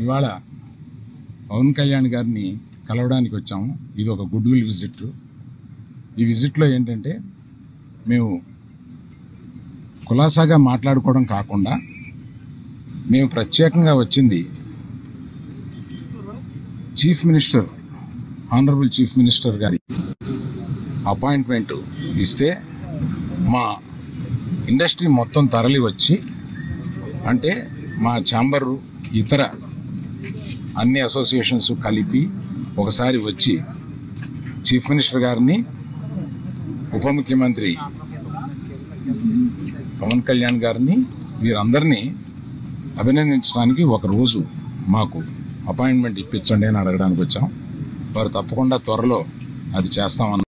ఇవాళ పవన్ కళ్యాణ్ గారిని కలవడానికి వచ్చాము. ఇది ఒక గుడ్ విల్ విజిట్. ఈ విజిట్లో ఏంటంటే మేము కులాసాగా మాట్లాడుకోవడం కాకుండా మేము ప్రత్యేకంగా వచ్చింది chief minister, honourable chief minister గారి అపాయింట్మెంట్ ఇస్తే మా ఇండస్ట్రీ మొత్తం తరలి వచ్చి, అంటే మా ఛాంబరు ఇతర అన్ని అసోసియేషన్స్ కలిపి ఒకసారి వచ్చి చీఫ్ మినిస్టర్ గారిని, ఉప ముఖ్యమంత్రి పవన్ కళ్యాణ్ గారిని, వీరందరినీ అభినందించడానికి ఒకరోజు మాకు అపాయింట్మెంట్ ఇప్పించండి అని అడగడానికి వచ్చాం. వారు తప్పకుండా త్వరలో అది చేస్తామన్నారు.